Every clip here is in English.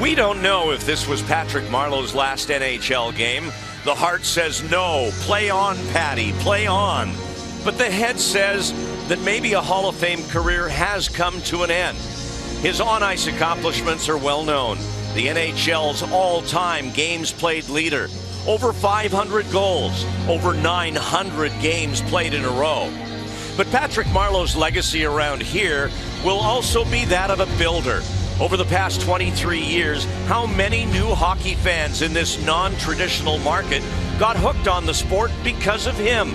We don't know if this was Patrick Marleau's last NHL game. The heart says no, play on, Patty, play on. But the head says that maybe a Hall of Fame career has come to an end. His on-ice accomplishments are well known. The NHL's all-time games played leader. Over 500 goals, over 900 games played in a row. But Patrick Marleau's legacy around here will also be that of a builder. Over the past 23 years, how many new hockey fans in this non-traditional market got hooked on the sport because of him?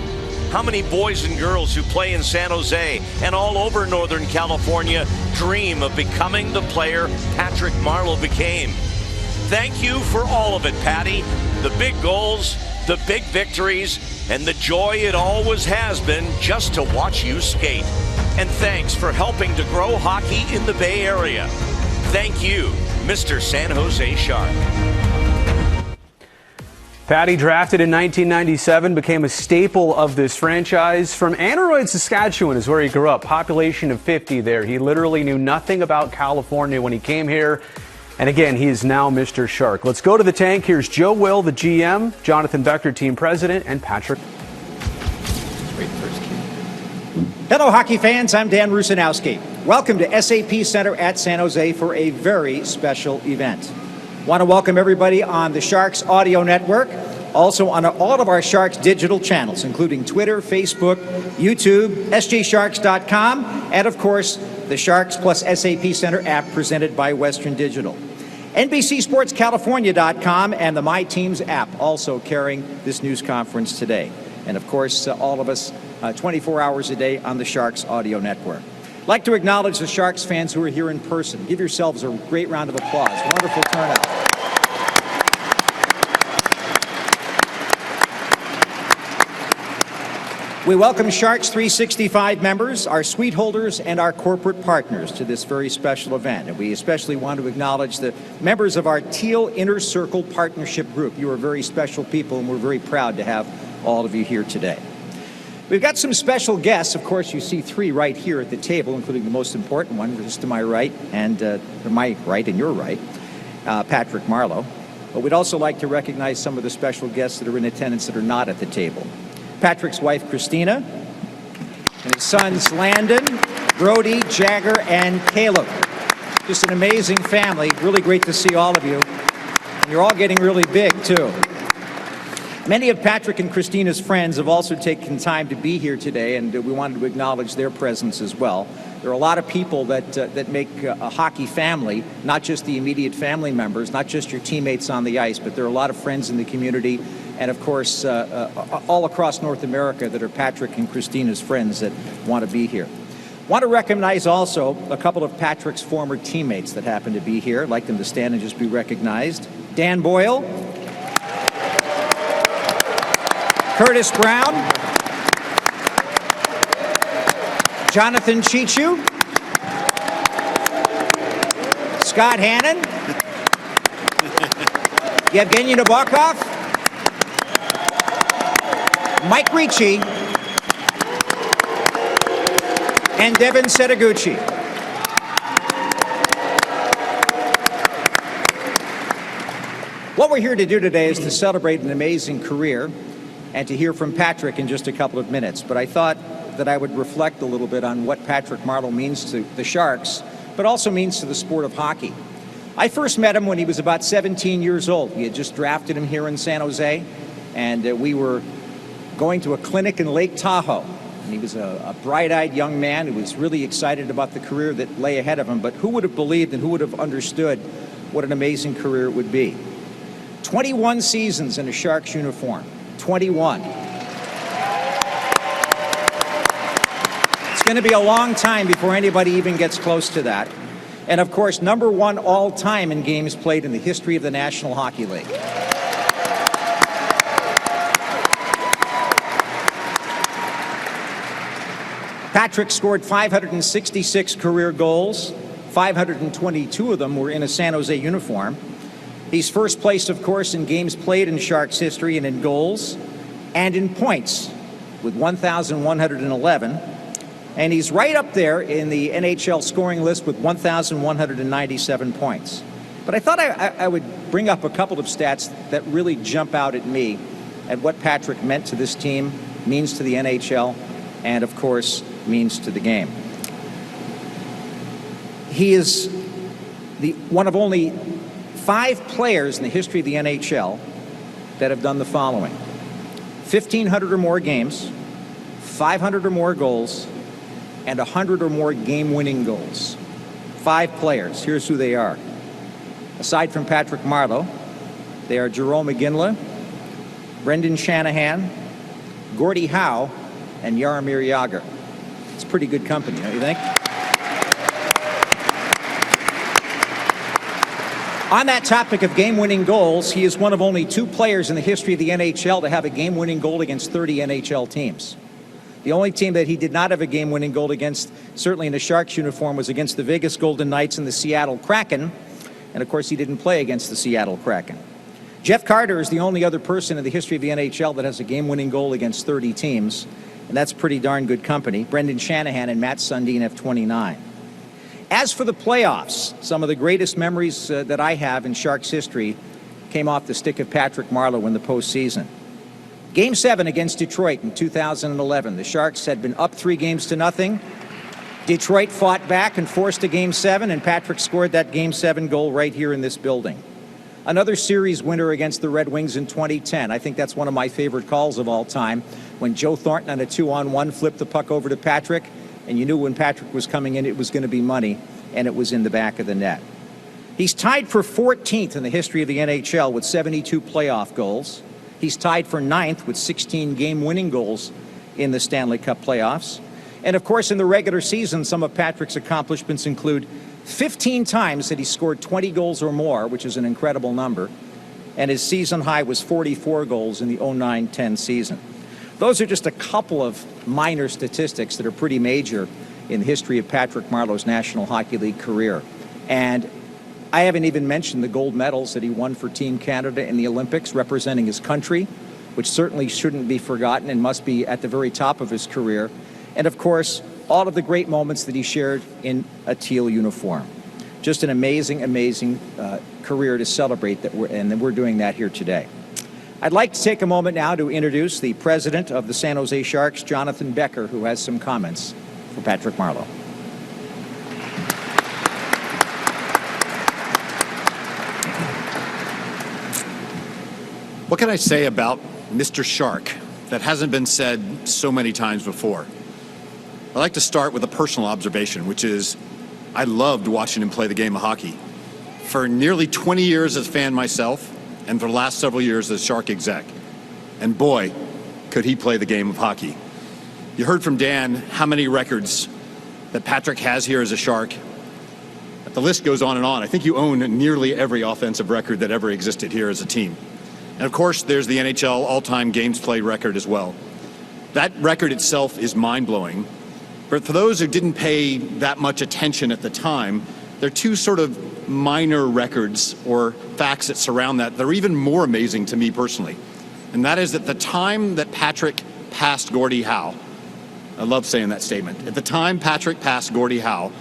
How many boys and girls who play in San Jose and all over Northern California dream of becoming the player Patrick Marleau became? Thank you for all of it, Patty. The big goals, the big victories, and the joy it always has been just to watch you skate. And thanks for helping to grow hockey in the Bay Area. Thank you, Mr. San Jose Shark. Patty, drafted in 1997, became a staple of this franchise. From Aneroid, Saskatchewan is where he grew up. Population of 50 there. He literally knew nothing about California when he came here. And again, he is now Mr. Shark. Let's go to the tank. Here's Joe Will, the GM, Jonathan Becher, team president, and Patrick. Hello, hockey fans. I'm Dan Rusanowsky. Welcome to SAP Center at San Jose for a very special event. Want to welcome everybody on the Sharks audio network, also on all of our Sharks digital channels, including Twitter, Facebook, YouTube, sjsharks.com, and of course, the Sharks plus SAP Center app presented by Western Digital. NBCSportsCalifornia.com and the My Teams app also carrying this news conference today. And of course, all of us 24 hours a day on the Sharks audio network. I'd like to acknowledge the Sharks fans who are here in person. Give yourselves a great round of applause. Wonderful turnout. We welcome Sharks 365 members, our suite holders, and our corporate partners to this very special event. And we especially want to acknowledge the members of our Teal Inner Circle Partnership Group. You are very special people, and we're very proud to have all of you here today. We've got some special guests. Of course, you see three right here at the table, including the most important one, just to my right, and my right and your right, Patrick Marleau. But we'd also like to recognize some of the special guests that are in attendance that are not at the table. Patrick's wife, Christina, and his sons, Landon, Brodie, Jagger, and Caleb. Just an amazing family. Really great to see all of you. And you're all getting really big, too. Many of Patrick and Christina's friends have also taken time to be here today, and we wanted to acknowledge their presence as well. There are a lot of people that make a hockey family, not just the immediate family members, not just your teammates on the ice, but there are a lot of friends in the community, and of course, all across North America that are Patrick and Christina's friends that want to be here. Want to recognize also a couple of Patrick's former teammates that happen to be here. I'd like them to stand and just be recognized. Dan Boyle, Curtis Brown, Jonathan Chichu, Scott Hannon, Yevgeny Nabokov, Mike Ricci, and Devin Setaguchi. What we're here to do today is to celebrate an amazing career and to hear from Patrick in just a couple of minutes. But I thought that I would reflect a little bit on what Patrick Marleau means to the Sharks, but also means to the sport of hockey. I first met him when he was about 17 years old. We had just drafted him here in San Jose, and we were going to a clinic in Lake Tahoe. And he was a bright-eyed young man who was really excited about the career that lay ahead of him. But who would have believed and who would have understood what an amazing career it would be? 21 seasons in a Sharks uniform. 21. It's going to be a long time before anybody even gets close to that. And of course, #1 all-time in games played in the history of the National Hockey League. Patrick scored 566 career goals. 522 of them were in a San Jose uniform. He's first place, of course, in games played in Sharks history and in goals and in points with 1,111. And he's right up there in the NHL scoring list with 1,197 points. But I thought I would bring up a couple of stats that really jump out at me at what Patrick meant to this team, means to the NHL, and of course, means to the game. He is one of only 5 players in the history of the NHL that have done the following: 1,500 or more games, 500 or more goals, and 100 or more game-winning goals. 5 players. Here's who they are. Aside from Patrick Marleau, they are Jarome Iginla, Brendan Shanahan, Gordie Howe, and Jaromir Jagr. It's pretty good company, don't you think? On that topic of game-winning goals, he is one of only 2 players in the history of the NHL to have a game-winning goal against 30 NHL teams. The only team that he did not have a game-winning goal against, certainly in a Sharks uniform, was against the Vegas Golden Knights and the Seattle Kraken. And of course, he didn't play against the Seattle Kraken. Jeff Carter is the only other person in the history of the NHL that has a game-winning goal against 30 teams. And that's pretty darn good company. Brendan Shanahan and Matt Sundin have 29. As for the playoffs, some of the greatest memories that I have in Sharks history came off the stick of Patrick Marleau in the postseason. Game 7 against Detroit in 2011. The Sharks had been up 3-0. Detroit fought back and forced a Game 7, and Patrick scored that Game 7 goal right here in this building. Another series winner against the Red Wings in 2010. I think that's one of my favorite calls of all time, when Joe Thornton on a 2-on-1 flipped the puck over to Patrick, and you knew when Patrick was coming in it was going to be money, and it was in the back of the net. He's tied for 14th in the history of the NHL with 72 playoff goals. He's tied for 9th with 16 game-winning goals in the Stanley Cup playoffs. And of course, in the regular season, some of Patrick's accomplishments include 15 times that he scored 20 goals or more, which is an incredible number. And his season high was 44 goals in the 09-10 season. Those are just a couple of minor statistics that are pretty major in the history of Patrick Marleau's National Hockey League career. And I haven't even mentioned the gold medals that he won for Team Canada in the Olympics, representing his country, which certainly shouldn't be forgotten and must be at the very top of his career. And of course, all of the great moments that he shared in a teal uniform. Just an amazing, amazing career to celebrate, and we're doing that here today. I'd like to take a moment now to introduce the president of the San Jose Sharks, Jonathan Becher, who has some comments for Patrick Marleau. What can I say about Mr. Shark that hasn't been said so many times before? I'd like to start with a personal observation, which is I loved watching him play the game of hockey. For nearly 20 years as a fan myself, and for the last several years as Shark exec. And boy, could he play the game of hockey. You heard from Dan how many records that Patrick has here as a Shark. The list goes on and on. I think you own nearly every offensive record that ever existed here as a team. And of course, there's the NHL all-time games played record as well. That record itself is mind-blowing. But for those who didn't pay that much attention at the time, there are 2 sort of minor records or facts that surround that that are even more amazing to me personally. And that is at the time that Patrick passed Gordie Howe. I love saying that statement. At the time Patrick passed Gordie Howe,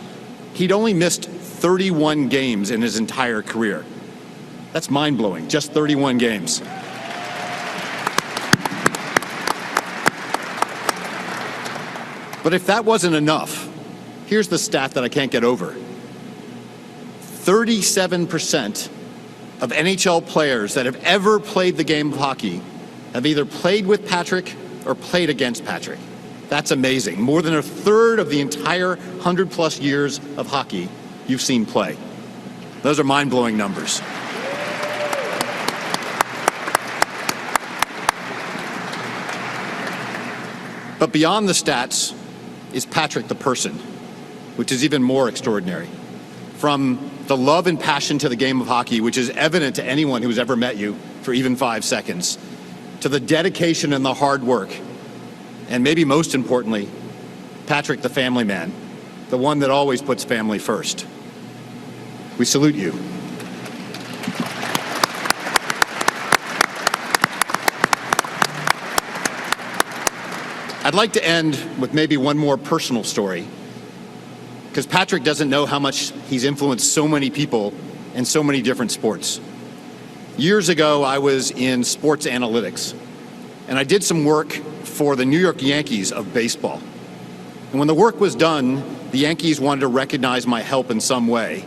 he'd only missed 31 games in his entire career. That's mind-blowing, just 31 games. But if that wasn't enough, here's the stat that I can't get over. 37% of NHL players that have ever played the game of hockey have either played with Patrick or played against Patrick. That's amazing. More than a third of the entire 100-plus years of hockey you've seen play. Those are mind-blowing numbers. But beyond the stats is Patrick the person, which is even more extraordinary. From the love and passion to the game of hockey, which is evident to anyone who's ever met you for even 5 seconds, to the dedication and the hard work, and maybe most importantly, Patrick the family man, the one that always puts family first. We salute you. I'd like to end with maybe one more personal story, because Patrick doesn't know how much he's influenced so many people in so many different sports. Years ago, I was in sports analytics, and I did some work for the New York Yankees of baseball. And when the work was done, the Yankees wanted to recognize my help in some way.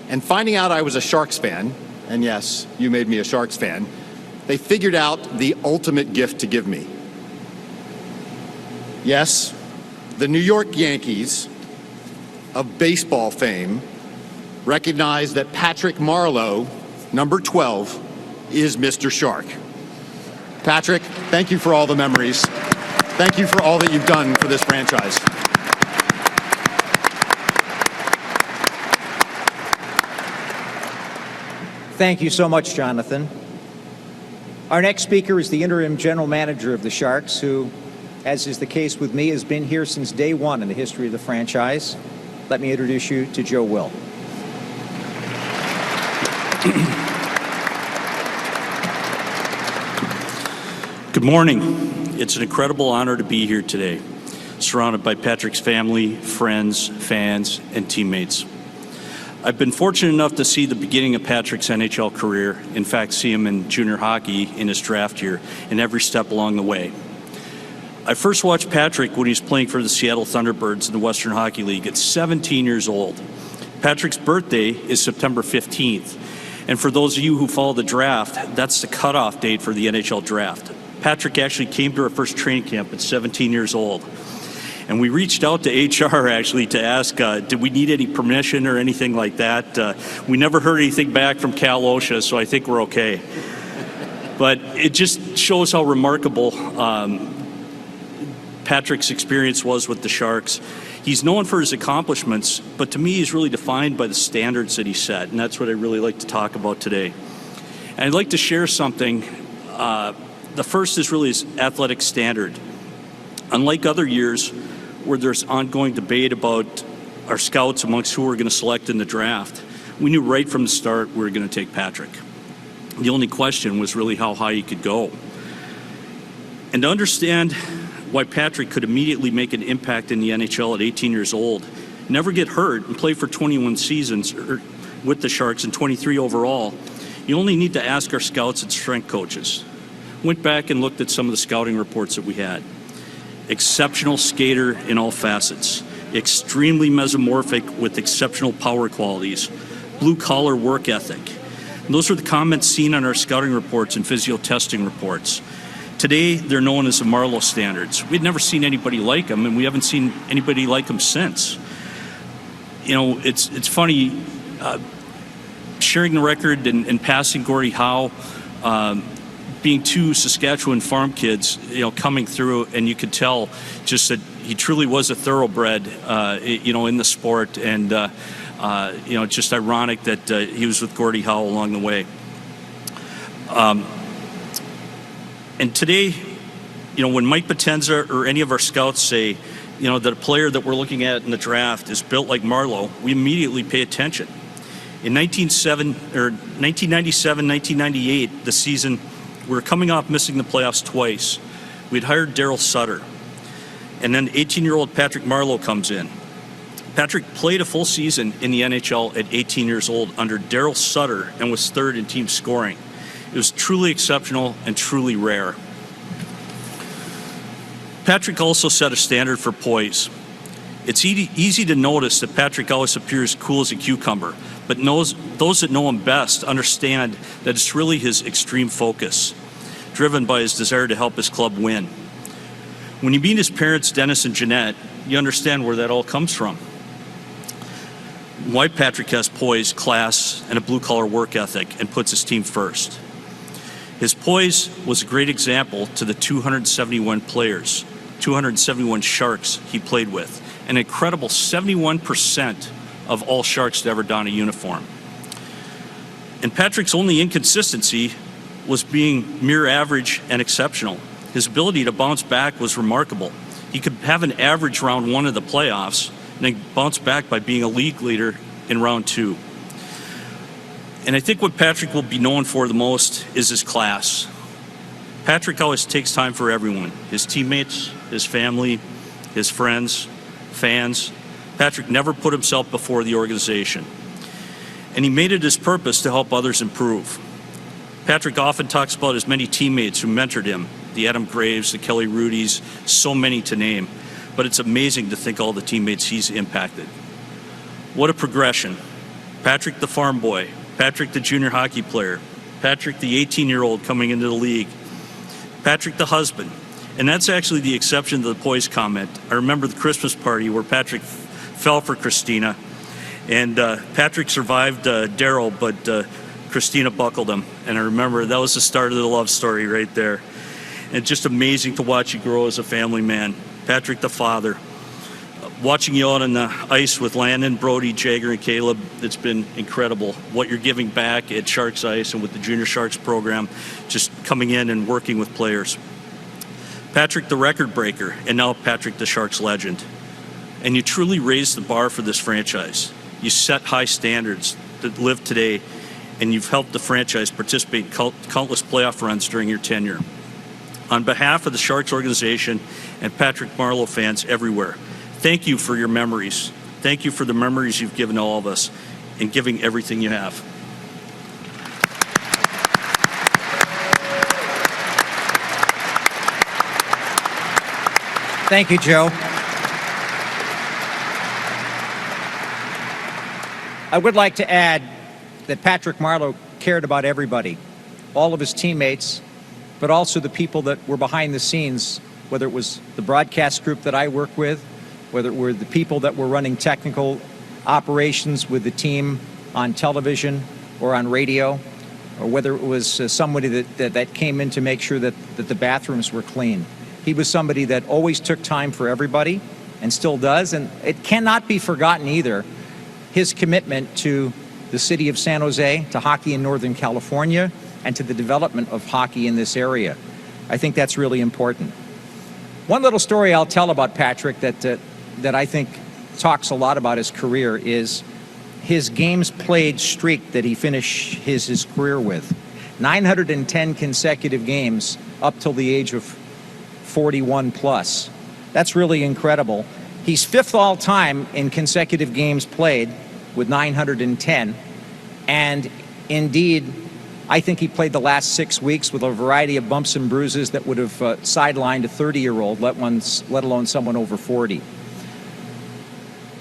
And finding out I was a Sharks fan, and yes, you made me a Sharks fan, they figured out the ultimate gift to give me. Yes, the New York Yankees of baseball fame recognized that Patrick Marleau, number 12, is Mr. Shark. Patrick, thank you for all the memories. Thank you for all that you've done for this franchise. Thank you so much, Jonathan. Our next speaker is the interim general manager of the Sharks, who, as is the case with me, has been here since day one in the history of the franchise. Let me introduce you to Joe Will. Good morning. It's an incredible honor to be here today, surrounded by Patrick's family, friends, fans, and teammates. I've been fortunate enough to see the beginning of Patrick's NHL career, in fact, see him in junior hockey in his draft year and every step along the way. I first watched Patrick when he was playing for the Seattle Thunderbirds in the Western Hockey League at 17 years old. Patrick's birthday is September 15th, and for those of you who follow the draft, that's the cutoff date for the NHL draft. Patrick actually came to our first training camp at 17 years old. And we reached out to HR actually to ask, did we need any permission or anything like that? We never heard anything back from Cal OSHA, so I think we're okay. But it just shows how remarkable Patrick's experience was with the Sharks. He's known for his accomplishments, but to me he's really defined by the standards that he set, and that's what I really like to talk about today. And I'd like to share something. The first is really his athletic standard. Unlike other years where there's ongoing debate about our scouts amongst who we're going to select in the draft, we knew right from the start we were going to take Patrick. The only question was really how high he could go. And to understand why Patrick could immediately make an impact in the NHL at 18 years old, never get hurt, and play for 21 seasons with the Sharks and 23 overall, you only need to ask our scouts and strength coaches. Went back and looked at some of the scouting reports that we had. Exceptional skater in all facets, extremely mesomorphic with exceptional power qualities, blue-collar work ethic. And those are the comments seen on our scouting reports and physio testing reports. Today, they're known as the Marleau standards. We'd never seen anybody like them, and we haven't seen anybody like them since. You know, it's funny, sharing the record and passing Gordie Howe, being two Saskatchewan farm kids, you know, coming through, and you could tell just that he truly was a thoroughbred, you know, in the sport, and you know, just ironic that he was with Gordie Howe along the way. And today, you know, when Mike Potenza or any of our scouts say, you know, that a player that we're looking at in the draft is built like Marleau, we immediately pay attention. In 1997, 1998, the season, we were coming off missing the playoffs twice. We'd hired Daryl Sutter. And then 18-year-old Patrick Marleau comes in. Patrick played a full season in the NHL at 18 years old under Daryl Sutter and was third in team scoring. It was truly exceptional and truly rare. Patrick also set a standard for poise. It's easy to notice that Patrick always appears cool as a cucumber, but those that know him best understand that it's really his extreme focus, driven by his desire to help his club win. When you meet his parents, Dennis and Jeanette, you understand where that all comes from. Why Patrick has poise, class, and a blue-collar work ethic and puts his team first. His poise was a great example to the 271 players, 271 Sharks he played with, an incredible 71% of all Sharks to ever don a uniform. And Patrick's only inconsistency was being mere average and exceptional. His ability to bounce back was remarkable. He could have an average round one of the playoffs and then bounce back by being a league leader in round two. And I think what Patrick will be known for the most is his class. Patrick always takes time for everyone, his teammates, his family, his friends, fans. Patrick never put himself before the organization. and he made it his purpose to help others improve. Patrick often talks about his many teammates who mentored him, the Adam Graves, the Kelly Rudys, so many to name, but it's amazing to think all the teammates he's impacted. What a progression. Patrick the farm boy, Patrick the junior hockey player, Patrick the 18-year-old coming into the league, Patrick the husband, and that's actually the exception to the poise comment. I remember the Christmas party where Patrick fell for Christina, and Patrick survived Daryl, but Christina buckled him, and I remember that was the start of the love story right there. And just amazing to watch you grow as a family man. Patrick the father, watching you out on the ice with Landon, Brodie, Jagger, and Caleb, it's been incredible. What you're giving back at Sharks Ice and with the Junior Sharks program, just coming in and working with players. Patrick the record breaker, and now Patrick the Sharks legend. And you truly raised the bar for this franchise. You set high standards that live today, and you've helped the franchise participate in countless playoff runs during your tenure. On behalf of the Sharks organization and Patrick Marleau fans everywhere, thank you for your memories. Thank you for the memories you've given to all of us and giving everything you have. Thank you, Joe. I would like to add that Patrick Marleau cared about everybody, all of his teammates, but also the people that were behind the scenes, whether it was the broadcast group that I work with, whether it were the people that were running technical operations with the team on television or on radio, or whether it was somebody that came in to make sure that the bathrooms were clean. He was somebody that always took time for everybody and still does, and it cannot be forgotten either, his commitment to the city of San Jose, to hockey in Northern California, and to the development of hockey in this area. I think that's really important. One little story I'll tell about Patrick that I think talks a lot about his career is his games played streak that he finished his career with. 910 consecutive games up till the age of 41 plus. That's really incredible. He's fifth all time in consecutive games played with 910, and indeed I think he played the last 6 weeks with a variety of bumps and bruises that would have sidelined a 30-year-old, let alone someone over 40.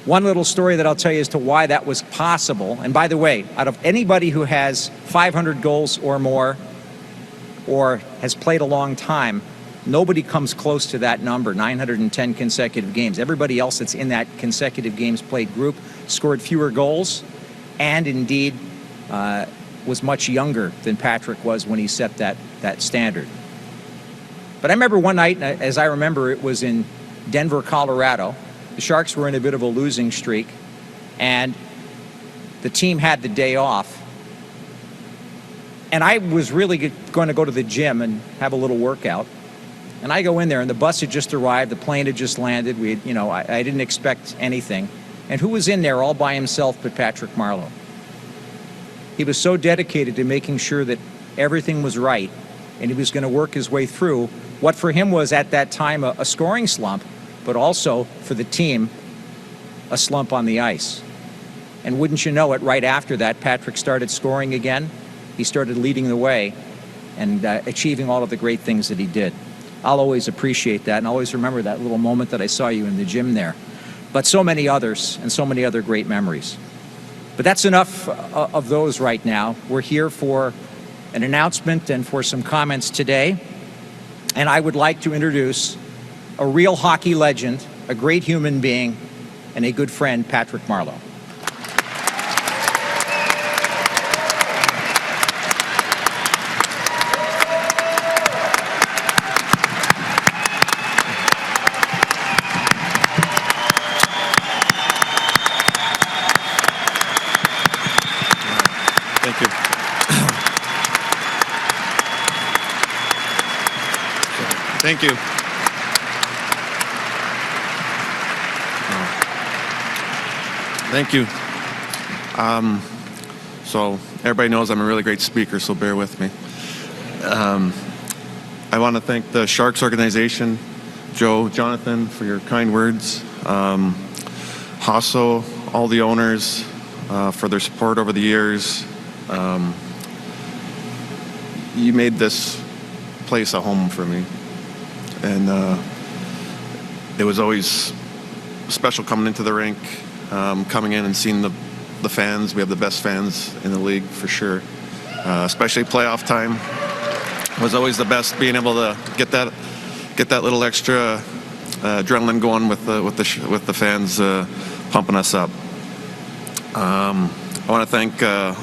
One little story that I'll tell you as to why that was possible, and by the way, out of anybody who has 500 goals or more or has played a long time, nobody comes close to that number, 910 consecutive games. Everybody else that's in that consecutive games played group scored fewer goals and indeed was much younger than Patrick was when he set that standard. But I remember one night, as I remember, it was in Denver, Colorado. The Sharks were in a bit of a losing streak, and the team had the day off. And I was really going to go to the gym and have a little workout. And I go in there, and the bus had just arrived, the plane had just landed. I didn't expect anything. And who was in there all by himself but Patrick Marleau? He was so dedicated to making sure that everything was right, and he was going to work his way through what for him was at that time a scoring slump, but also for the team, a slump on the ice. And wouldn't you know it, right after that, Patrick started scoring again. He started leading the way and achieving all of the great things that he did. I'll always appreciate that and always remember that little moment that I saw you in the gym there. But so many others and so many other great memories. But that's enough of those right now. We're here for an announcement and for some comments today. And I would like to introduce a real hockey legend, a great human being, and a good friend, Patrick Marleau. Thank you. Thank you. Thank you. So everybody knows I'm a really great speaker, so bear with me. I want to thank the Sharks organization, Joe, Jonathan, for your kind words. Hasso, all the owners, for their support over the years. You made this place a home for me. And it was always special coming into the rink, coming in and seeing the fans. We have the best fans in the league for sure. Especially playoff time was always the best. Being able to get that little extra adrenaline going with the fans pumping us up. I want to thank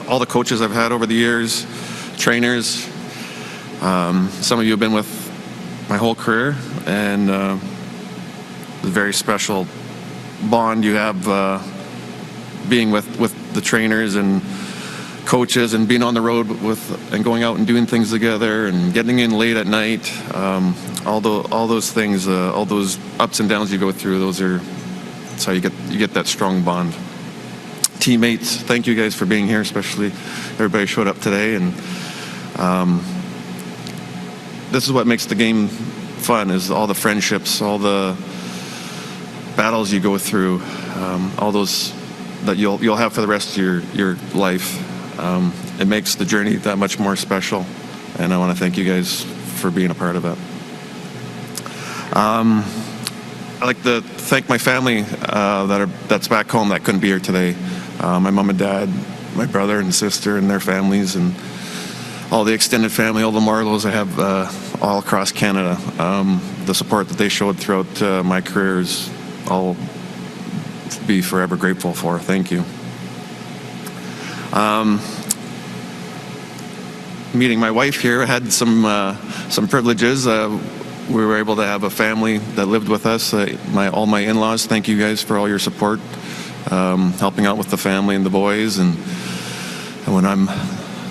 all the coaches I've had over the years, trainers. Some of you have been with my whole career, and a very special bond you have being with the trainers and coaches and being on the road and going out and doing things together and getting in late at night. All those things, all those ups and downs you go through, that's how you get that strong bond. Teammates, thank you guys for being here, especially everybody showed up today. And this is what makes the game fun, is all the friendships, all the battles you go through, all those that you'll have for the rest of your life. It makes the journey that much more special, and I want to thank you guys for being a part of it. I'd like to thank my family that's back home that couldn't be here today. My mom and dad, my brother and sister and their families, and all the extended family, all the Marleaus I have all across Canada. The support that they showed throughout my career is I'll be forever grateful for. Thank you. Meeting my wife here, I had some privileges. We were able to have a family that lived with us. All my in-laws, thank you guys for all your support, helping out with the family and the boys. And when I'm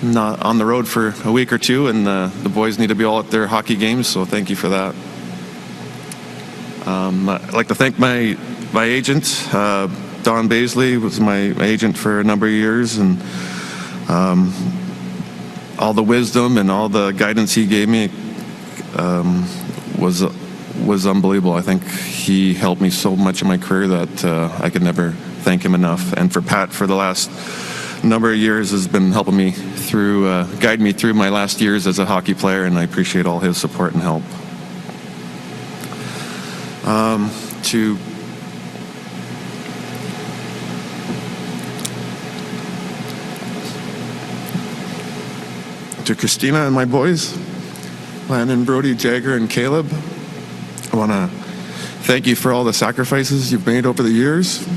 not on the road for a week or two, and the boys need to be all at their hockey games, so thank you for that. I'd like to thank my agent, Don Baisley was my agent for a number of years, and all the wisdom and all the guidance he gave me was unbelievable. I think he helped me so much in my career that I could never thank him enough. And for Pat, for the last number of years, has been helping me through, guiding me through my last years as a hockey player, and I appreciate all his support and help. To Christina and my boys, Landon, Brodie, Jagger, and Caleb, I want to thank you for all the sacrifices you've made over the years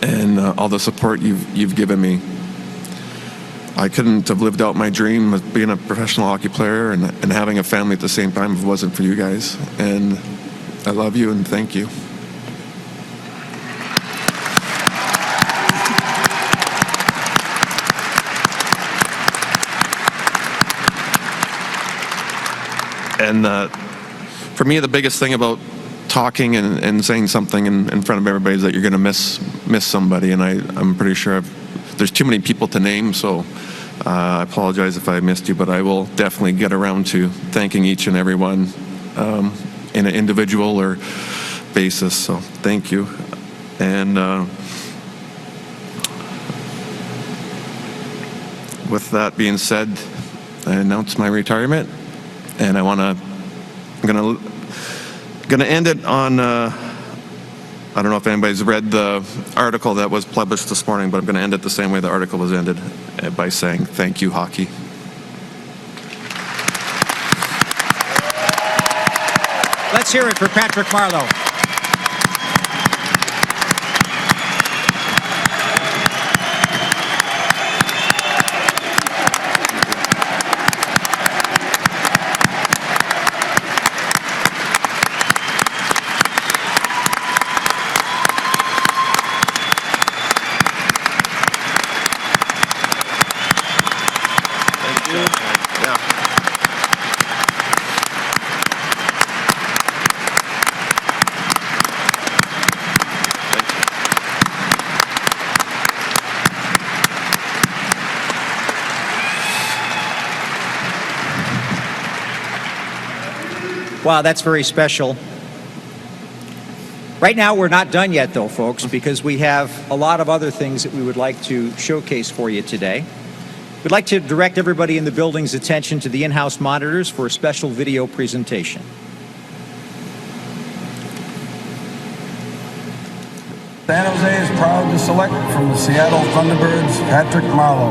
and all the support you've given me. I couldn't have lived out my dream of being a professional hockey player and having a family at the same time if it wasn't for you guys. And I love you and thank you. And for me, the biggest thing about talking and saying something in front of everybody is that you're going to miss somebody. And I'm pretty sure there's too many people to name, so I apologize if I missed you, but I will definitely get around to thanking each and every one in an individual or basis. So thank you. And with that being said, I announce my retirement. And I'm gonna end it on. I don't know if anybody's read the article that was published this morning, but I'm gonna end it the same way the article was ended, by saying thank you, hockey. Let's hear it for Patrick Marleau. Wow, that's very special. Right now, we're not done yet, though, folks, because we have a lot of other things that we would like to showcase for you today. We'd like to direct everybody in the building's attention to the in-house monitors for a special video presentation. San Jose is proud to select from the Seattle Thunderbirds, Patrick Marleau.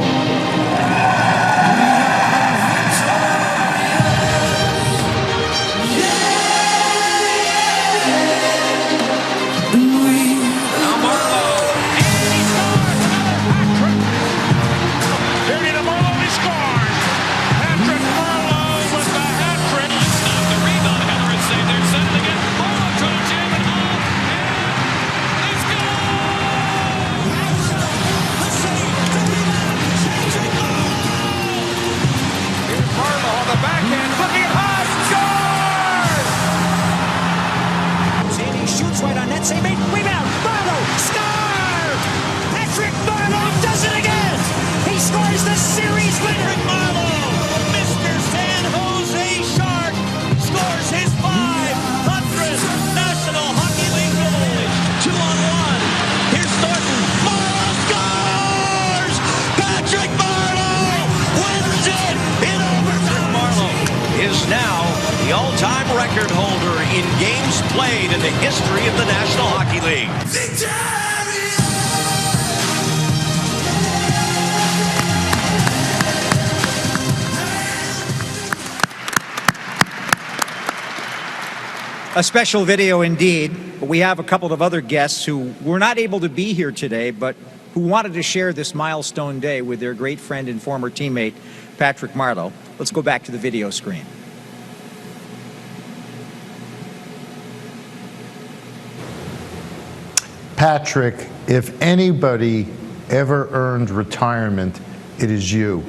All-time record holder in games played in the history of the National Hockey League. A special video indeed, but we have a couple of other guests who were not able to be here today, but who wanted to share this milestone day with their great friend and former teammate, Patrick Marleau. Let's go back to the video screen. Patrick, if anybody ever earned retirement, it is you.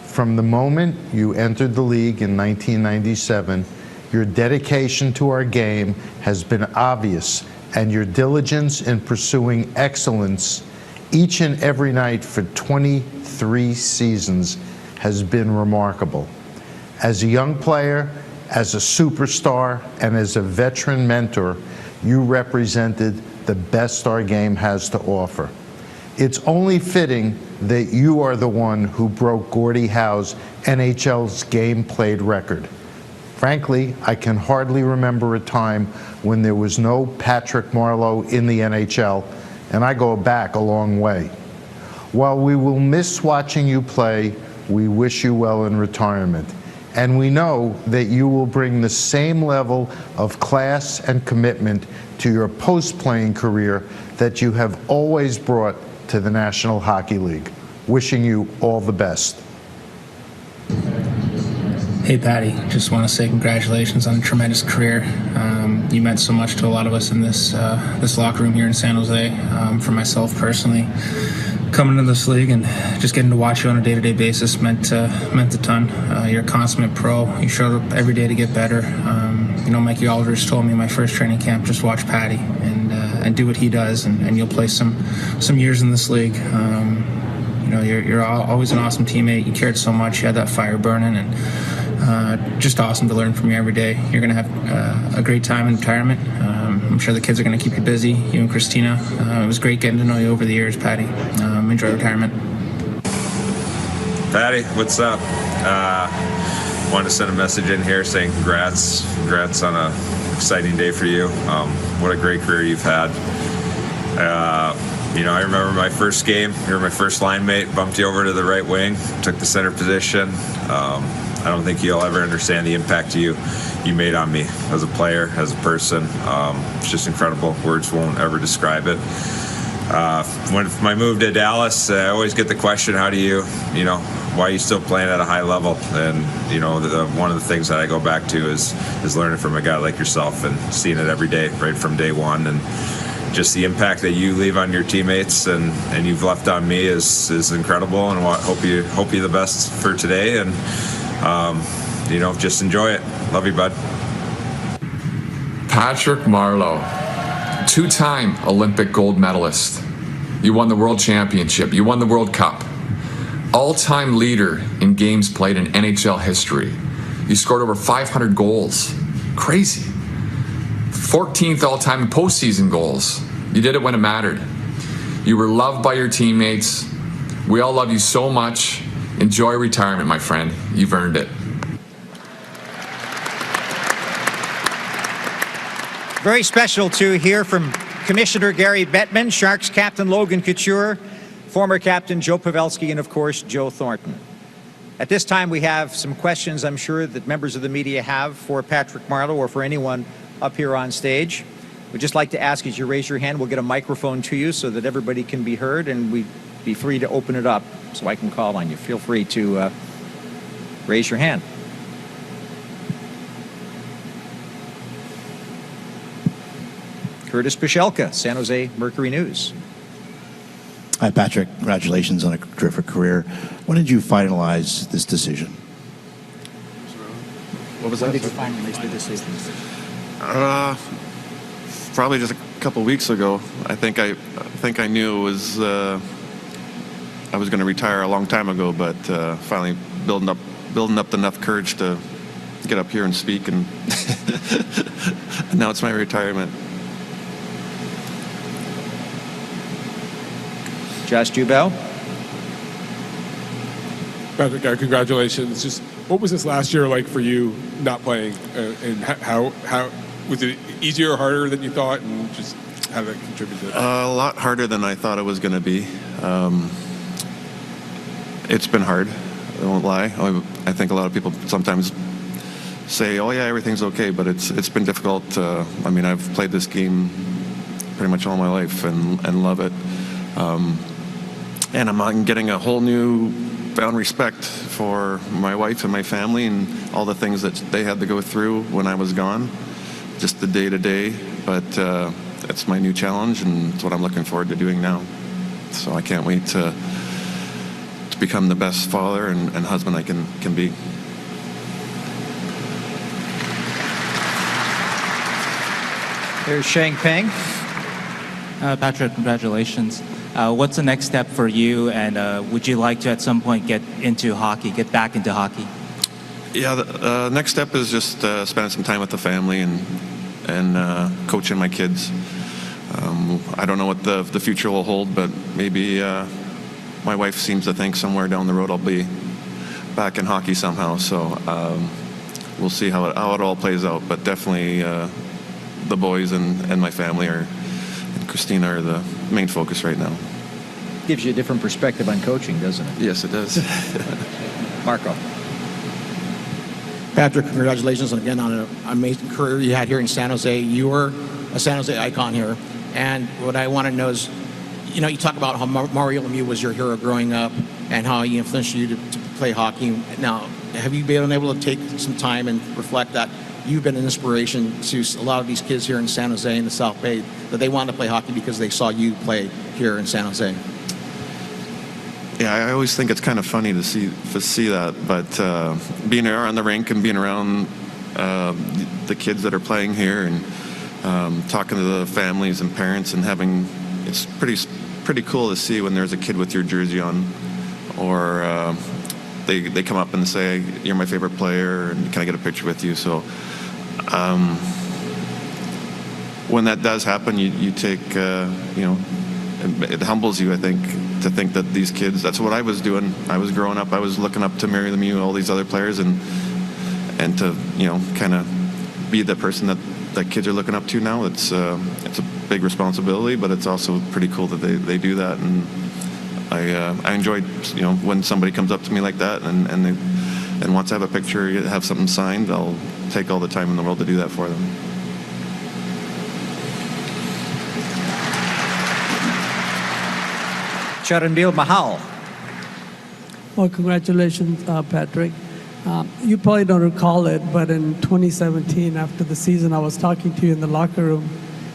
From the moment you entered the league in 1997, your dedication to our game has been obvious, and your diligence in pursuing excellence each and every night for 23 seasons has been remarkable. As a young player, as a superstar, and as a veteran mentor, you represented the best our game has to offer. It's only fitting that you are the one who broke Gordie Howe's NHL's game played record. Frankly, I can hardly remember a time when there was no Patrick Marleau in the NHL, and I go back a long way. While we will miss watching you play, we wish you well in retirement. And we know that you will bring the same level of class and commitment to your post-playing career that you have always brought to the National Hockey League. Wishing you all the best. Hey Patty, just want to say congratulations on a tremendous career. You meant so much to a lot of us in this locker room here in San Jose. For myself personally, coming into this league and just getting to watch you on a day-to-day basis meant a ton. You're a consummate pro. You showed up every day to get better. Mikey Aldridge told me in my first training camp, just watch Patty and do what he does, and you'll play some years in this league. You're always an awesome teammate. You cared so much. You had that fire burning, and just awesome to learn from you every day. You're going to have a great time in retirement. I'm sure the kids are going to keep you busy, you and Christina. It was great getting to know you over the years, Patty. Enjoy retirement. Patty, what's up? Want to send a message in here saying congrats on an exciting day for you. What a great career you've had. I remember my first game. You were my first line mate. Bumped you over to the right wing. Took the center position. I don't think you'll ever understand the impact you made on me as a player, as a person. It's just incredible. Words won't ever describe it. When my move to Dallas, I always get the question, how do you why are you still playing at a high level? And one of the things that I go back to is learning from a guy like yourself and seeing it every day, right from day one, and just the impact that you leave on your teammates and you've left on me is incredible. And hope you the best for today, and just enjoy it. Love you, bud. Patrick Marleau, two-time Olympic gold medalist. You won the World Championship. You won the World Cup. All-time leader in games played in NHL history. You scored over 500 goals. Crazy. 14th all-time in postseason goals. You did it when it mattered. You were loved by your teammates. We all love you so much. Enjoy retirement, my friend. You've earned it. Very special to hear from Commissioner Gary Bettman, Sharks captain Logan Couture, former captain Joe Pavelski, and of course, Joe Thornton. At this time, we have some questions I'm sure that members of the media have for Patrick Marleau or for anyone up here on stage. We'd just like to ask as you raise your hand, we'll get a microphone to you so that everybody can be heard, and we'd be free to open it up so I can call on you. Feel free to raise your hand. Curtis Pichelka, San Jose Mercury News. Hi, Patrick. Congratulations on a terrific career. When did you finalize this decision? What was that? When did you finalize the decision? Probably just a couple weeks ago. I think I knew it was I was going to retire a long time ago, but finally building up enough courage to get up here and speak, and now it's my retirement. Josh Dubell. Patrick, congratulations. Just what was this last year like for you not playing, and how was it easier or harder than you thought, and just how did that contribute to it? A lot harder than I thought it was going to be. It's been hard, I won't lie. I think a lot of people sometimes say, oh yeah, everything's okay, but it's been difficult. I mean, I've played this game pretty much all my life and love it. And I'm getting a whole new found respect for my wife and my family and all the things that they had to go through when I was gone, just the day-to-day. But it's my new challenge, and it's what I'm looking forward to doing now. So I can't wait to become the best father and husband I can be. Here's Sheng Peng. Patrick, congratulations. What's the next step for you, and would you like to at some point get back into hockey? Yeah, the next step is just spending some time with the family and coaching my kids. I don't know what the future will hold, but maybe my wife seems to think somewhere down the road I'll be back in hockey somehow. So we'll see how it all plays out. But definitely the boys and my family and Christina are the main focus right now. Gives you a different perspective on coaching, doesn't it? Yes, it does. Marco. Patrick, congratulations again on an amazing career you had here in San Jose. You were a San Jose icon here. And what I want to know is, you talk about how Mario Lemieux was your hero growing up and how he influenced you to play hockey. Now, have you been able to take some time and reflect that you've been an inspiration to a lot of these kids here in San Jose and the South Bay, that they wanted to play hockey because they saw you play here in San Jose? Yeah, I always think it's kind of funny to see that, but being around the rink and being around the kids that are playing here and talking to the families and parents and it's pretty cool to see when there's a kid with your jersey on, or they come up and say, you're my favorite player, and can I get a picture with you? So when that does happen, you take, it humbles you, I think, to think that these kids, that's what I was doing. I was growing up, I was looking up to Mario Lemieux, all these other players, and to, kind of be the person that kids are looking up to now. It's a big responsibility, but it's also pretty cool that they do that. And I enjoyed, when somebody comes up to me like that and wants to have a picture, have something signed, I'll take all the time in the world to do that for them. Charanbil Mahal. Well, congratulations, Patrick. You probably don't recall it, but in 2017, after the season, I was talking to you in the locker room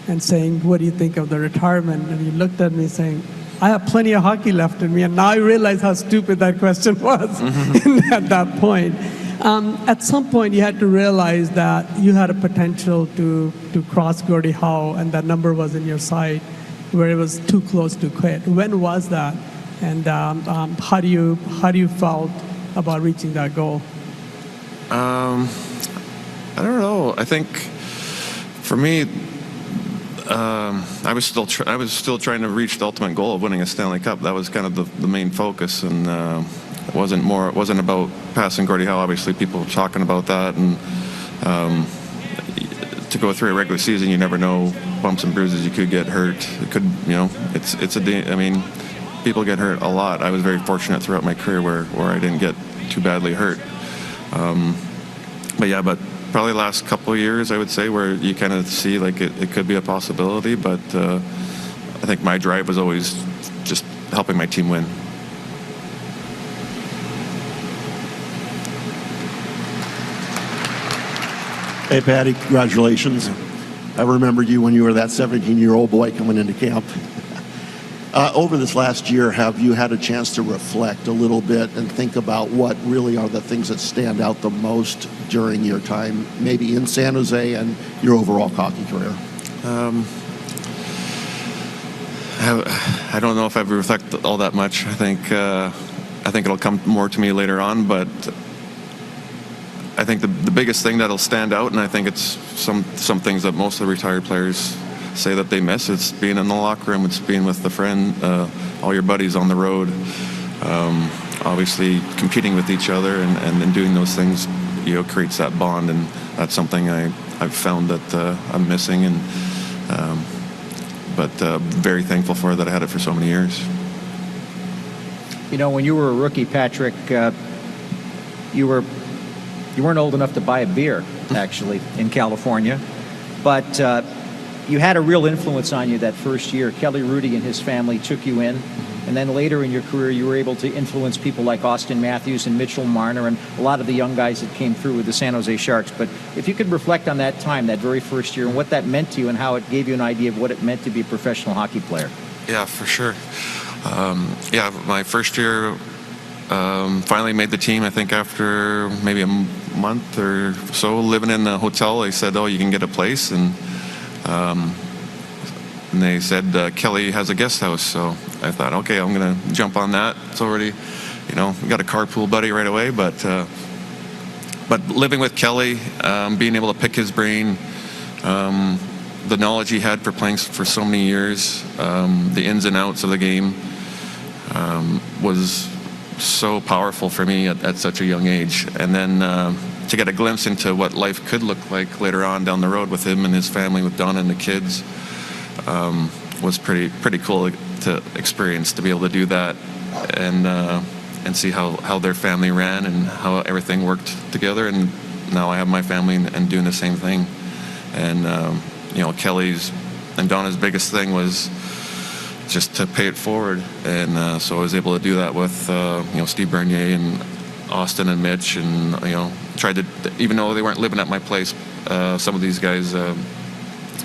and saying, what do you think of the retirement? And you looked at me saying, I have plenty of hockey left in me. And now I realize how stupid that question was at that point. At some point, you had to realize that you had a potential to cross Gordie Howe, and that number was in your sight, where it was too close to quit. When was that? And how do you felt about reaching that goal? I don't know. I think for me, I was still trying to reach the ultimate goal of winning a Stanley Cup. That was kind of the main focus, and it wasn't about passing Gordie Howe. Obviously, people were talking about that, and to go through a regular season, you never know, bumps and bruises. You could get hurt. It could, I mean, people get hurt a lot. I was very fortunate throughout my career where I didn't get too badly hurt. But probably the last couple of years, I would say, where you kind of see like it could be a possibility. But I think my drive was always just helping my team win. Hey, Patty, congratulations. I remember you when you were that 17-year-old boy coming into camp. Over this last year, have you had a chance to reflect a little bit and think about what really are the things that stand out the most during your time, maybe in San Jose and your overall hockey career? I don't know if I've reflected all that much. I think it'll come more to me later on, but I think the biggest thing that'll stand out, and I think it's some things that most of the retired players say that they miss, it's being in the locker room, it's being with the friend, all your buddies on the road, obviously competing with each other and then doing those things, creates that bond, and that's something I've found that I'm missing, and but very thankful for that I had it for so many years. When you were a rookie, Patrick, you weren't old enough to buy a beer, actually, in California, but you had a real influence on you that first year. Kelly Rudy and his family took you in, and then later in your career, you were able to influence people like Austin Matthews and Mitchell Marner and a lot of the young guys that came through with the San Jose Sharks. But if you could reflect on that time, that very first year, and what that meant to you and how it gave you an idea of what it meant to be a professional hockey player. Yeah, for sure. My first year, finally made the team, I think after maybe a month or so living in the hotel. They said, you can get a place, and they said Kelly has a guest house. So I thought, okay, I'm going to jump on that. It's already, we got a carpool buddy right away. But living with Kelly, being able to pick his brain, the knowledge he had for playing for so many years, the ins and outs of the game, was so powerful for me at such a young age. And then to get a glimpse into what life could look like later on down the road with him and his family, with Donna and the kids, was pretty cool to experience, to be able to do that and see how their family ran and how everything worked together. And now I have my family and doing the same thing. And Kelly's and Donna's biggest thing was just to pay it forward, and so I was able to do that with Steve Bernier and Austin and Mitch, and tried to, even though they weren't living at my place, some of these guys, it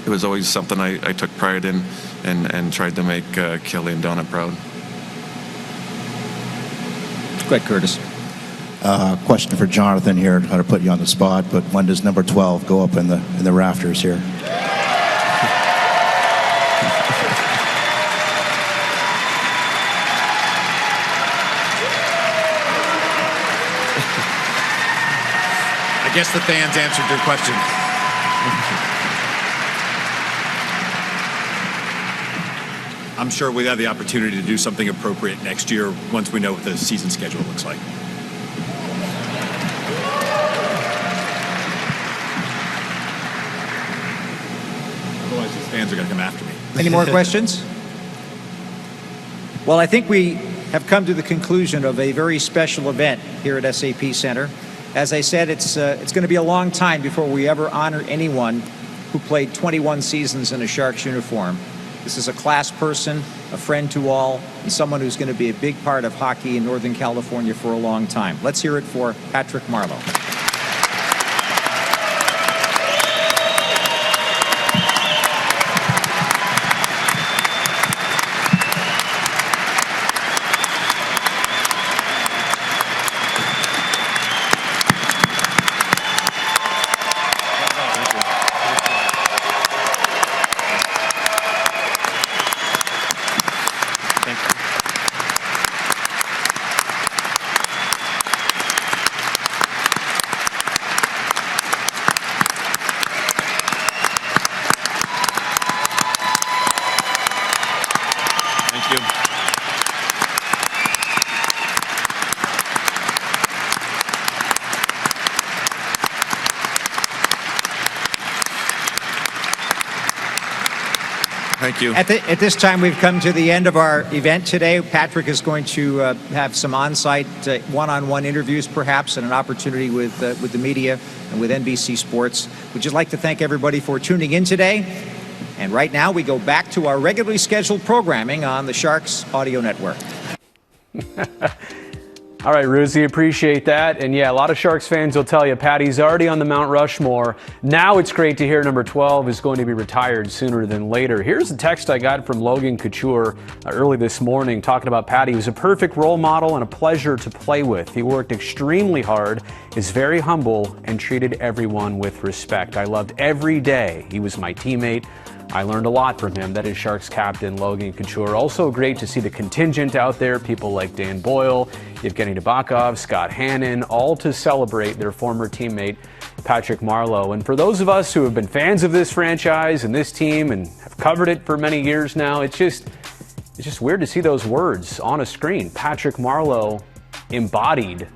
was always something I took pride in, and tried to make Kelly and Donna proud. Go ahead, Curtis. Question for Jonathan here, how to put you on the spot, but when does number 12 go up in the rafters here? I guess the fans answered your question. I'm sure we have the opportunity to do something appropriate next year once we know what the season schedule looks like. Otherwise, these fans are going to come after me. Any more questions? Well, I think we have come to the conclusion of a very special event here at SAP Center. As I said, it's going to be a long time before we ever honor anyone who played 21 seasons in a Sharks uniform. This is a class person, a friend to all, and someone who's going to be a big part of hockey in Northern California for a long time. Let's hear it for Patrick Marleau. Thank you. At this time, we've come to the end of our event today. Patrick is going to have some on-site one-on-one interviews, perhaps, and an opportunity with the media and with NBC Sports. We'd just like to thank everybody for tuning in today. And right now, we go back to our regularly scheduled programming on the Sharks Audio Network. All right, Ruzy, appreciate that. And yeah, a lot of Sharks fans will tell you Patty's already on the Mount Rushmore. Now it's great to hear number 12 is going to be retired sooner than later. Here's a text I got from Logan Couture early this morning talking about Patty. He was a perfect role model and a pleasure to play with. He worked extremely hard, is very humble, and treated everyone with respect. I loved every day. He was my teammate. I learned a lot from him. That is Sharks captain Logan Couture. Also great to see the contingent out there, people like Dan Boyle, Evgeny Nabokov, Scott Hahn, all to celebrate their former teammate Patrick Marleau. And for those of us who have been fans of this franchise and this team and have covered it for many years now, it's just weird to see those words on a screen. Patrick Marleau embodied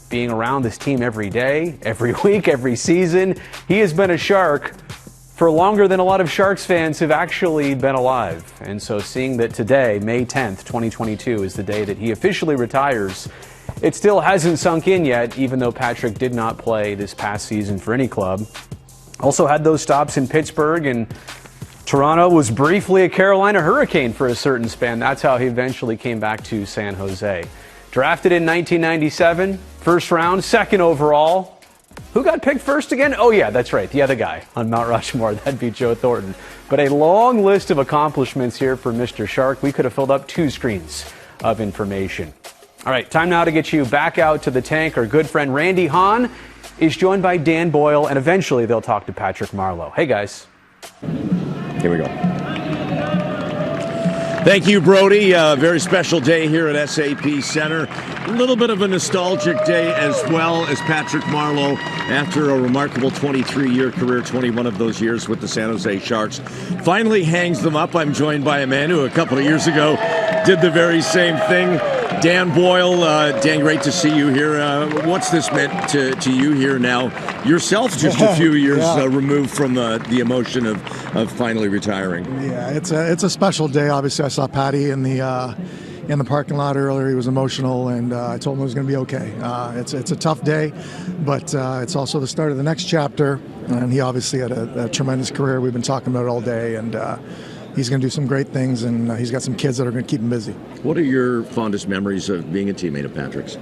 being around this team every day, every week, every season. He has been a Shark for longer than a lot of Sharks fans have actually been alive. And so seeing that today, May 10th, 2022, is the day that he officially retires, it still hasn't sunk in yet, even though Patrick did not play this past season for any club. Also had those stops in Pittsburgh, and Toronto was briefly a Carolina Hurricane for a certain span. That's how he eventually came back to San Jose. Drafted in 1997, first round, second overall. Who got picked first again? Oh, yeah, that's right. The other guy on Mount Rushmore. That'd be Joe Thornton. But a long list of accomplishments here for Mr. Shark. We could have filled up 2 screens of information. All right, time now to get you back out to the tank. Our good friend Randy Hahn is joined by Dan Boyle, and eventually they'll talk to Patrick Marleau. Hey, guys. Here we go. Thank you, Brodie. Very special day here at SAP Center. A little bit of a nostalgic day as well as Patrick Marleau, after a remarkable 23-year career, 21 of those years with the San Jose Sharks, finally hangs them up. I'm joined by a man who a couple of years ago did the very same thing. Dan Boyle. Dan, great to see you here. What's this meant to you here now? Yourself just a few years removed from the emotion of finally retiring. Yeah, it's a special day. Obviously, I saw Patty in the parking lot earlier. He was emotional, and I told him it was going to be okay. It's a tough day, but it's also the start of the next chapter, and he obviously had a tremendous career. We've been talking about it all day, and he's going to do some great things, and he's got some kids that are going to keep him busy. What are your fondest memories of being a teammate of Patrick's?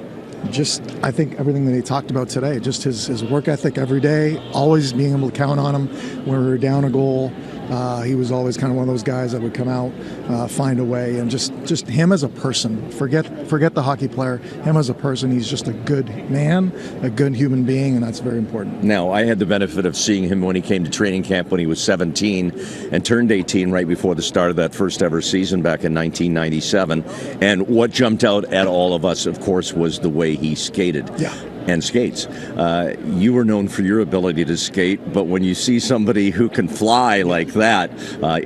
Just, I think everything that he talked about today, just his work ethic every day, always being able to count on him when we were down a goal. He was always kind of one of those guys that would come out, find a way, and just him as a person. Forget the hockey player. Him as a person, he's just a good man, a good human being, and that's very important. Now, I had the benefit of seeing him when he came to training camp when he was 17 and turned 18 right before the start of that first ever season back in 1997. And what jumped out at all of us, of course, was the way he skated. Yeah. And skates. You were known for your ability to skate, but when you see somebody who can fly like that,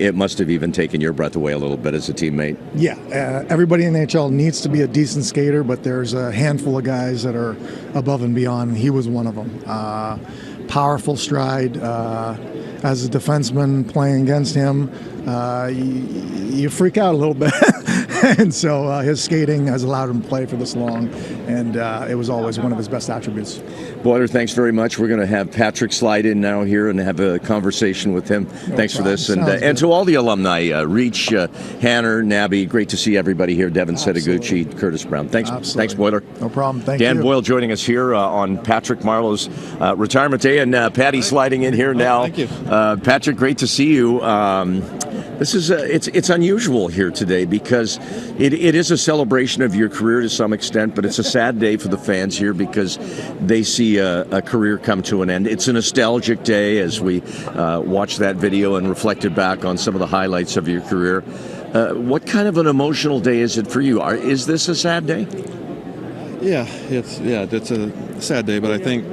it must have even taken your breath away a little bit as a teammate. Yeah, everybody in the NHL needs to be a decent skater, but there's a handful of guys that are above and beyond. He was one of them. Powerful stride. As a defenseman playing against him, you freak out a little bit. And so his skating has allowed him to play for this long, and it was always one of his best attributes. Boiler, thanks very much. We're going to have Patrick slide in now here and have a conversation with him. Thanks for this. And to all the alumni, Reach, Hanner, Nabby, great to see everybody here. Devin Setaguchi, Curtis Brown. Thanks, Boiler. No problem. Thank Dan you. Boyle joining us here on Patrick Marleau's retirement day, and Patty sliding in here now. Thank you. Patrick, great to see you. This is it's unusual here today because it is a celebration of your career to some extent, but it's a sad day for the fans here because they see a career come to an end. It's a nostalgic day as we watch that video and reflected back on some of the highlights of your career. What kind of an emotional day is it for you? Is this a sad day? Yeah, it's a sad day, but I think,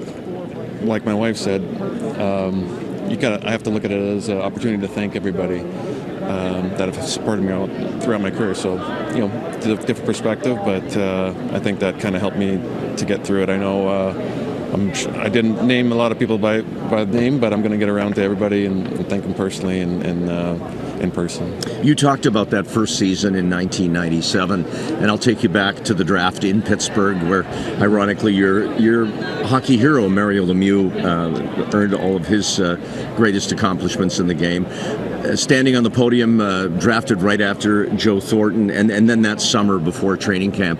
like my wife said, I have to look at it as an opportunity to thank everybody that have supported me throughout my career. So, different perspective, but I think that kind of helped me to get through it. I know I didn't name a lot of people by name, but I'm going to get around to everybody and thank them personally and in person. You talked about that first season in 1997, and I'll take you back to the draft in Pittsburgh, where, ironically, your hockey hero, Mario Lemieux, earned all of his greatest accomplishments in the game. Standing on the podium, drafted right after Joe Thornton, and then that summer before training camp.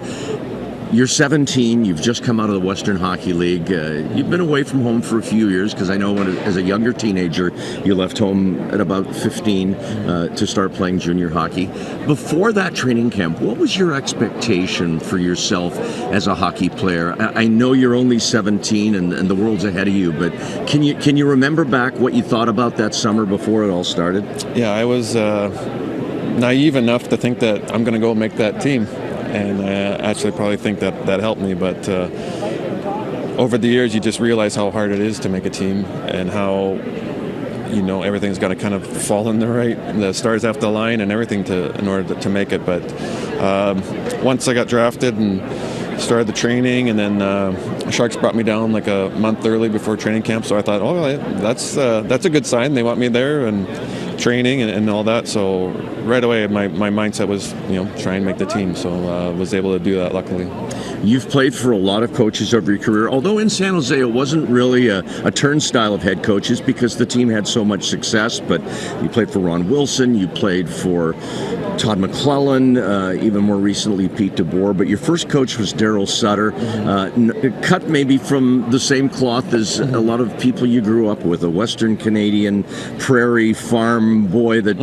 You're 17. You've just come out of the Western Hockey League. You've been away from home for a few years, because I know as a younger teenager, you left home at about 15 to start playing junior hockey. Before that training camp, what was your expectation for yourself as a hockey player? I know you're only 17 and the world's ahead of you, but can you remember back what you thought about that summer before it all started? Yeah, I was naive enough to think that I'm going to go make that team. And I actually probably think that helped me. But over the years, you just realize how hard it is to make a team and how, everything's got to kind of fall in the stars have to align and everything in order to make it. But once I got drafted and started the training, and then Sharks brought me down like a month early before training camp. So I thought, that's a good sign. They want me there and training and all that. So right away, my mindset was, try and make the team. So I was able to do that, luckily. You've played for a lot of coaches over your career, although in San Jose it wasn't really a turnstile of head coaches because the team had so much success. But you played for Ron Wilson, you played for Todd McClellan, even more recently Pete DeBoer. But your first coach was Daryl Sutter, cut maybe from the same cloth as a lot of people you grew up with, a Western Canadian prairie farm boy that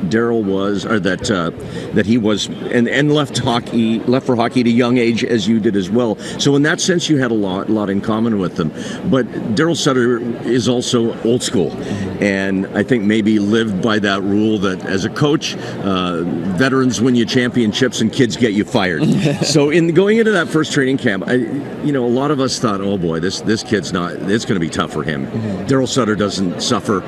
Daryl was, or that he was, and left for hockey at a young age as you did as well. So in that sense, you had a lot in common with them. But Daryl Sutter is also old school, and I think maybe lived by that rule that as a coach, veterans win you championships and kids get you fired. So in going into that first training camp, a lot of us thought, oh boy, this kid's it's going to be tough for him. Daryl Sutter doesn't suffer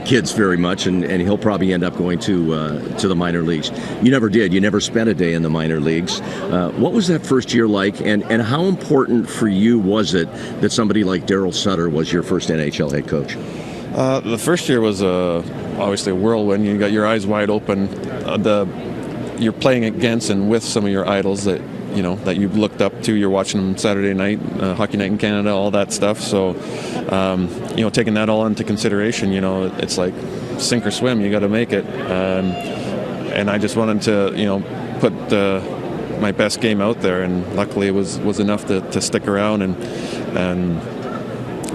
kids very much, and he'll probably end up going to the minor leagues. You never did. You never spent a day in the minor leagues. What was that first year like, and how important for you was it that somebody like Daryl Sutter was your first NHL head coach? The first year was obviously a whirlwind. You got your eyes wide open. You're playing against and with some of your idols that you've looked up to. You're watching them Saturday night, Hockey Night in Canada, all that stuff. So, taking that all into consideration, it's like sink or swim. You got to make it. And I just wanted to, put my best game out there, and luckily it was enough to stick around. And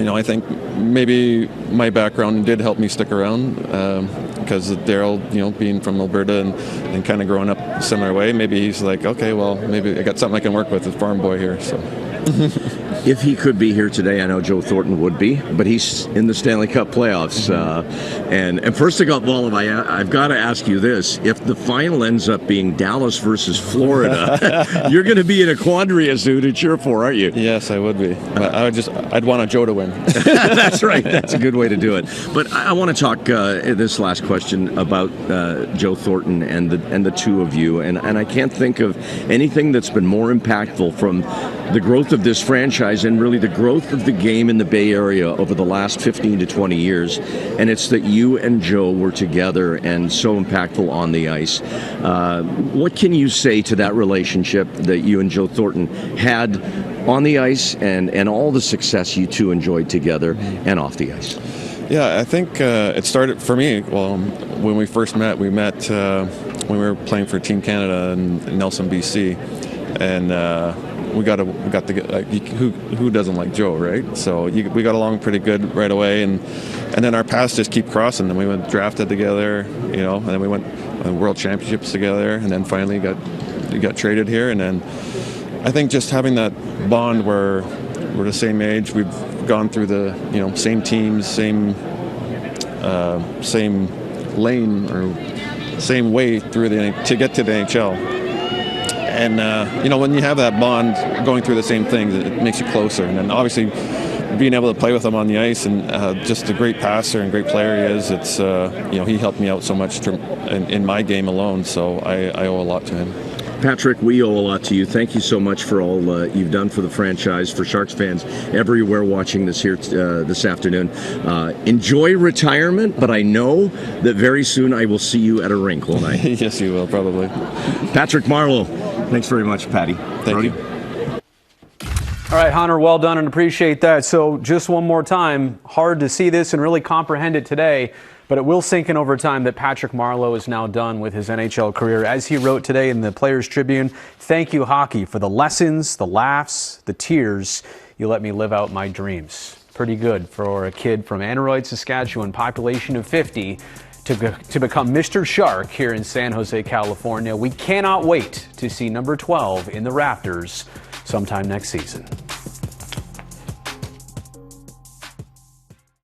I think maybe my background did help me stick around, because Daryl, being from Alberta and kind of growing up a similar way, maybe he's like, okay, well, maybe I got something I can work with, a farm boy here. So. If he could be here today, I know Joe Thornton would be, but he's in the Stanley Cup playoffs. And first of all, I've got to ask you this. If the final ends up being Dallas versus Florida, you're going to be in a quandary as to who to cheer for, aren't you? Yes, I would be. But I'd want a Joe to win. That's right. That's a good way to do it. But I want to talk this last question about Joe Thornton and the two of you. And I can't think of anything that's been more impactful from the growth of this franchise and really the growth of the game in the Bay Area over the last 15 to 20 years. And it's that you and Joe were together and so impactful on the ice. What can you say to that relationship that you and Joe Thornton had on the ice and all the success you two enjoyed together and off the ice? Yeah, I think it started for me, when we first met. We met when we were playing for Team Canada in Nelson, BC. And we got to get, who doesn't like Joe, right? So we got along pretty good right away, and then our paths just keep crossing. And we went drafted together, and then we went World Championships together, and then finally got traded here. And then I think just having that bond where we're the same age, we've gone through the same teams, same lane or same way through to get to the NHL. And, when you have that bond going through the same things, it makes you closer. And then obviously being able to play with him on the ice and just a great passer and great player he is, he helped me out so much in my game alone. So I owe a lot to him. Patrick, we owe a lot to you. Thank you so much for all you've done for the franchise, for Sharks fans everywhere watching this here this afternoon. Enjoy retirement, but I know that very soon I will see you at a rink, won't I? Yes, you will, probably. Patrick Marleau, thanks very much, Patty. Thank you. All right, Hunter, well done and appreciate that. So just one more time, hard to see this and really comprehend it today, but it will sink in over time that Patrick Marleau is now done with his NHL career. As he wrote today in the Players Tribune, thank you, hockey, for the lessons, the laughs, the tears. You let me live out my dreams. Pretty good for a kid from Aneroid, Saskatchewan, population of 50, to become Mr. Shark here in San Jose, California. We cannot wait to see number 12 in the rafters sometime next season.